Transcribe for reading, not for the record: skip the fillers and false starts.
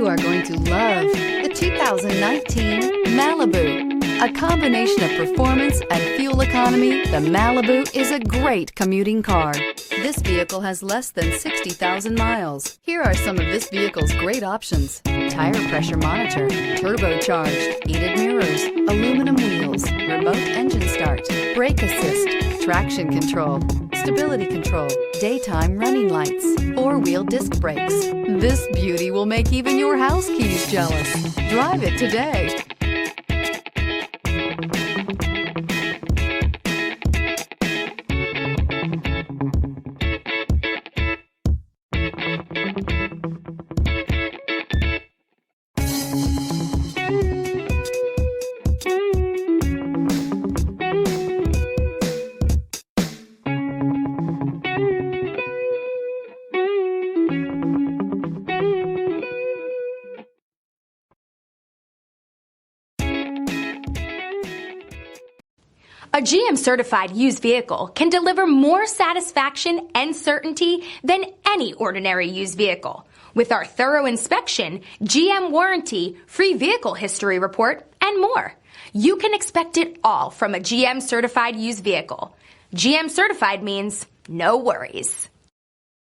You are going to love the 2019 Malibu. A combination of performance and fuel economy, the Malibu is a great commuting car. This vehicle has less than 60,000 miles. Here are some of this vehicle's great options: tire pressure monitor, turbocharged, heated mirrors, aluminum wheels, remote engine start, brake assist, traction control, stability control, daytime running lights, four-wheel disc brakes. This beauty will make even your house keys jealous. Drive it today. A GM-certified used vehicle can deliver more satisfaction and certainty than any ordinary used vehicle. With our thorough inspection, GM warranty, free vehicle history report, and more. You can expect it all from a GM-certified used vehicle. GM-certified means no worries.